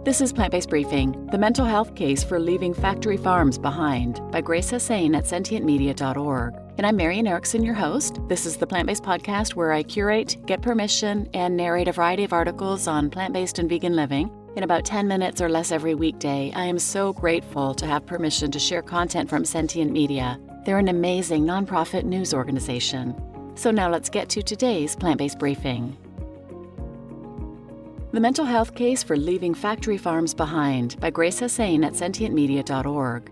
This is Plant-Based Briefing, the mental health case for leaving factory farms behind, by Hussain at sentientmedia.org. And I'm Marian Erickson, your host. This is the Plant-Based Podcast where I curate, get permission, and narrate a variety of articles on plant-based and vegan living in about 10 minutes or less every weekday. I am so grateful to have permission to share content from Sentient Media. They're an amazing nonprofit news organization. So now let's get to today's Plant-Based Briefing. The mental health case for leaving factory farms behind, by Hussain at sentientmedia.org.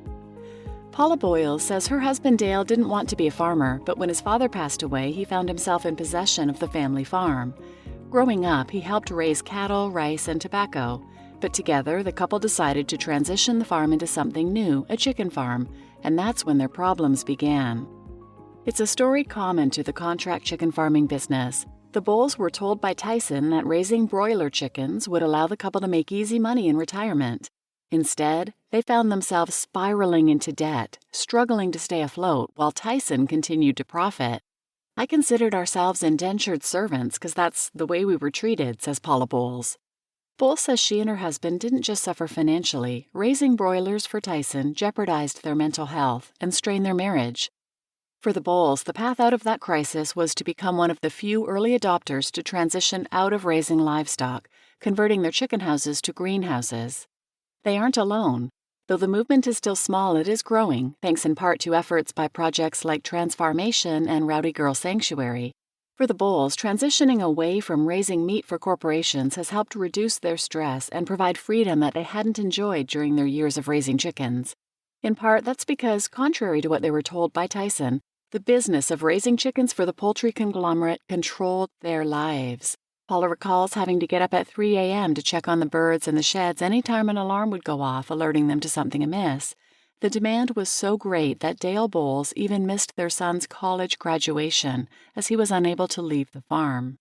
Paula Boyle says her husband Dale didn't want to be a farmer, but when his father passed away, he found himself in possession of the family farm. Growing up, he helped raise cattle, rice, and tobacco. But together, the couple decided to transition the farm into something new, a chicken farm, and that's when their problems began. It's a story common to the contract chicken farming business. The Bowles were told by Tyson that raising broiler chickens would allow the couple to make easy money in retirement. Instead, they found themselves spiraling into debt, struggling to stay afloat while Tyson continued to profit. "I considered ourselves indentured servants because that's the way we were treated," says Paula Bowles. Bowles says she and her husband didn't just suffer financially. Raising broilers for Tyson jeopardized their mental health and strained their marriage. For the Bowles, the path out of that crisis was to become one of the few early adopters to transition out of raising livestock, converting their chicken houses to greenhouses. They aren't alone. Though the movement is still small, it is growing, thanks in part to efforts by projects like Transfarmation and Rowdy Girl Sanctuary. For the Bowles, transitioning away from raising meat for corporations has helped reduce their stress and provide freedom that they hadn't enjoyed during their years of raising chickens. In part, that's because, contrary to what they were told by Tyson, the business of raising chickens for the poultry conglomerate controlled their lives. Paula recalls having to get up at 3 a.m. to check on the birds in the sheds any time an alarm would go off, alerting them to something amiss. The demand was so great that Dale Bowles even missed their son's college graduation, as he was unable to leave the farm.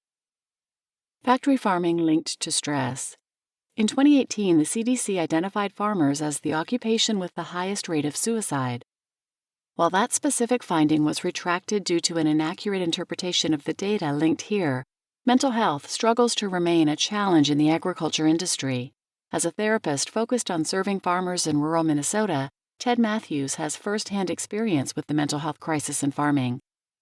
Factory farming linked to stress. In 2018, the CDC identified farmers as the occupation with the highest rate of suicide. While that specific finding was retracted due to an inaccurate interpretation of the data linked here, mental health struggles to remain a challenge in the agriculture industry. As a therapist focused on serving farmers in rural Minnesota, Ted Matthews has first-hand experience with the mental health crisis in farming.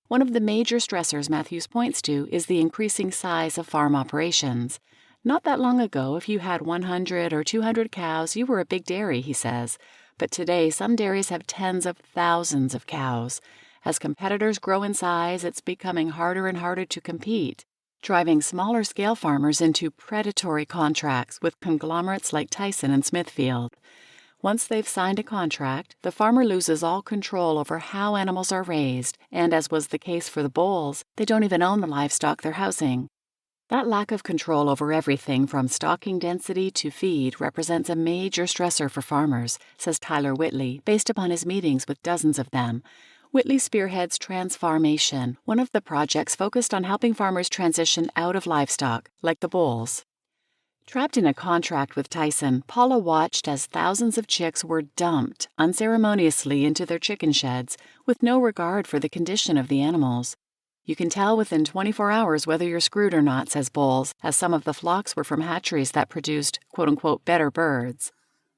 One of the major stressors Matthews points to is the increasing size of farm operations. Not that long ago, if you had 100 or 200 cows, you were a big dairy, he says. But today, some dairies have tens of thousands of cows. As competitors grow in size, it's becoming harder and harder to compete, driving smaller-scale farmers into predatory contracts with conglomerates like Tyson and Smithfield. Once they've signed a contract, the farmer loses all control over how animals are raised, and as was the case for the Bowles, they don't even own the livestock they're housing. That lack of control over everything from stocking density to feed represents a major stressor for farmers, says Tyler Whitley, based upon his meetings with dozens of them. Whitley spearheads Transfarmation, one of the projects focused on helping farmers transition out of livestock, like the Bowles. Trapped in a contract with Tyson, Paula watched as thousands of chicks were dumped unceremoniously into their chicken sheds with no regard for the condition of the animals. "You can tell within 24 hours whether you're screwed or not," says Bowles, as some of the flocks were from hatcheries that produced, quote-unquote, better birds.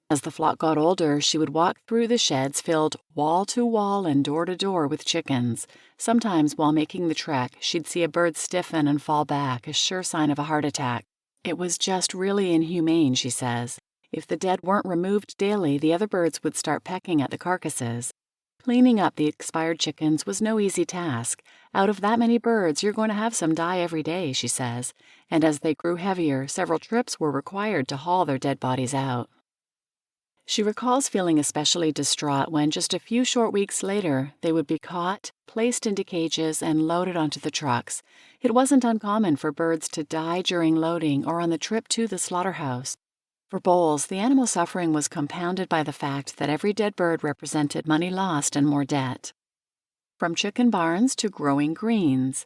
As the flock got older, she would walk through the sheds filled wall-to-wall and door-to-door with chickens. Sometimes, while making the trek, she'd see a bird stiffen and fall back, a sure sign of a heart attack. "It was just really inhumane," she says. "If the dead weren't removed daily, the other birds would start pecking at the carcasses." Cleaning up the expired chickens was no easy task. Out of that many birds, you're going to have some die every day, she says. And as they grew heavier, several trips were required to haul their dead bodies out. She recalls feeling especially distraught when, just a few short weeks later, they would be caught, placed into cages, and loaded onto the trucks. It wasn't uncommon for birds to die during loading or on the trip to the slaughterhouse. For Bowles, the animal suffering was compounded by the fact that every dead bird represented money lost and more debt. From chicken barns to growing greens.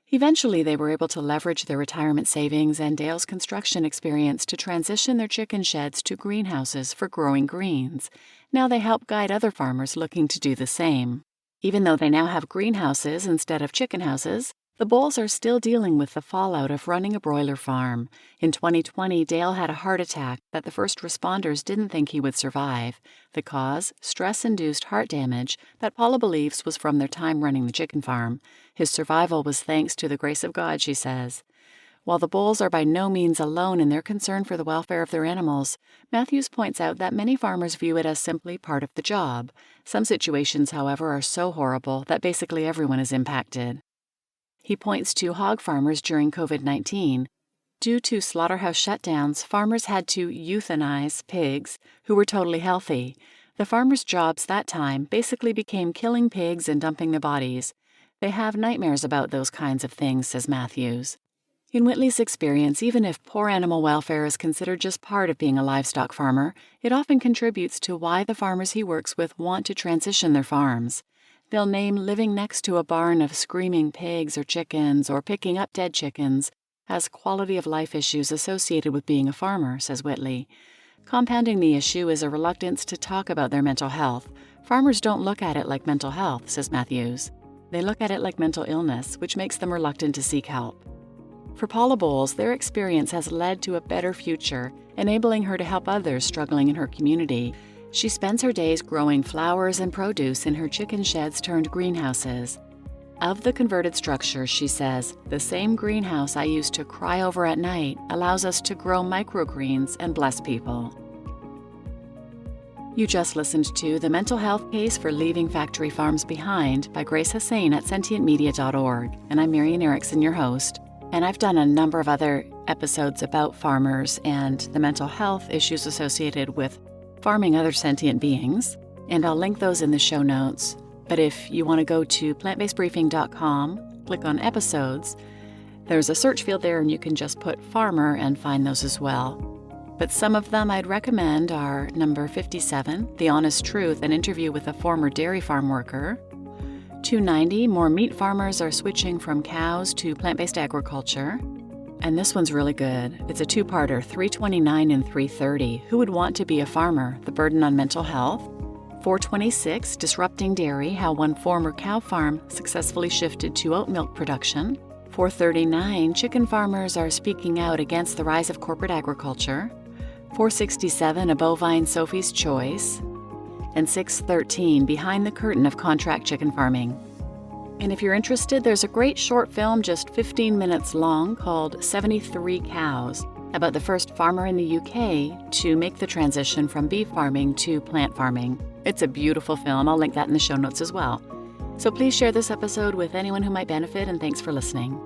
Eventually, they were able to leverage their retirement savings and Dale's construction experience to transition their chicken sheds to greenhouses for growing greens. Now they help guide other farmers looking to do the same. Even though they now have greenhouses instead of chicken houses, The Bowles are still dealing with the fallout of running a broiler farm. In 2020, Dale had a heart attack that the first responders didn't think he would survive. The cause? Stress-induced heart damage that Paula believes was from their time running the chicken farm. His survival was thanks to the grace of God, she says. While the Bowles are by no means alone in their concern for the welfare of their animals, Matthews points out that many farmers view it as simply part of the job. Some situations, however, are so horrible that basically everyone is impacted. He points to hog farmers during COVID-19. Due to slaughterhouse shutdowns, farmers had to euthanize pigs who were totally healthy. The farmers' jobs that time basically became killing pigs and dumping their bodies. They have nightmares about those kinds of things, says Matthews. In Whitley's experience, even if poor animal welfare is considered just part of being a livestock farmer, it often contributes to why the farmers he works with want to transition their farms. They'll name living next to a barn of screaming pigs or chickens or picking up dead chickens as quality of life issues associated with being a farmer, says Whitley. Compounding the issue is a reluctance to talk about their mental health. Farmers don't look at it like mental health, says Matthews. They look at it like mental illness, which makes them reluctant to seek help. For Paula Bowles, their experience has led to a better future, enabling her to help others struggling in her community. She spends her days growing flowers and produce in her chicken sheds turned greenhouses. Of the converted structures, she says, the same greenhouse I used to cry over at night allows us to grow microgreens and bless people. You just listened to The Mental Health Case for Leaving Factory Farms Behind by Grace Hussain at sentientmedia.org, and I'm Marian Erickson, your host. And I've done a number of other episodes about farmers and the mental health issues associated with farming other sentient beings, and I'll link those in the show notes. But if you want to go to plantbasedbriefing.com, click on episodes, there's a search field there and you can just put farmer and find those as well. But some of them I'd recommend are number 57, The Honest Truth, an interview with a former dairy farm worker. 290, more meat farmers are switching from cows to plant-based agriculture. And this one's really good. It's a two-parter, 329 and 330. Who would want to be a farmer? The burden on mental health. 426, Disrupting Dairy, how one former cow farm successfully shifted to oat milk production. 439, Chicken farmers are speaking out against the rise of corporate agriculture. 467, A Bovine Sophie's Choice. And 613, Behind the Curtain of Contract Chicken Farming. And if you're interested, there's a great short film just 15 minutes long called 73 Cows, about the first farmer in the UK to make the transition from beef farming to plant farming. It's a beautiful film. I'll link that in the show notes as well. So please share this episode with anyone who might benefit, and thanks for listening.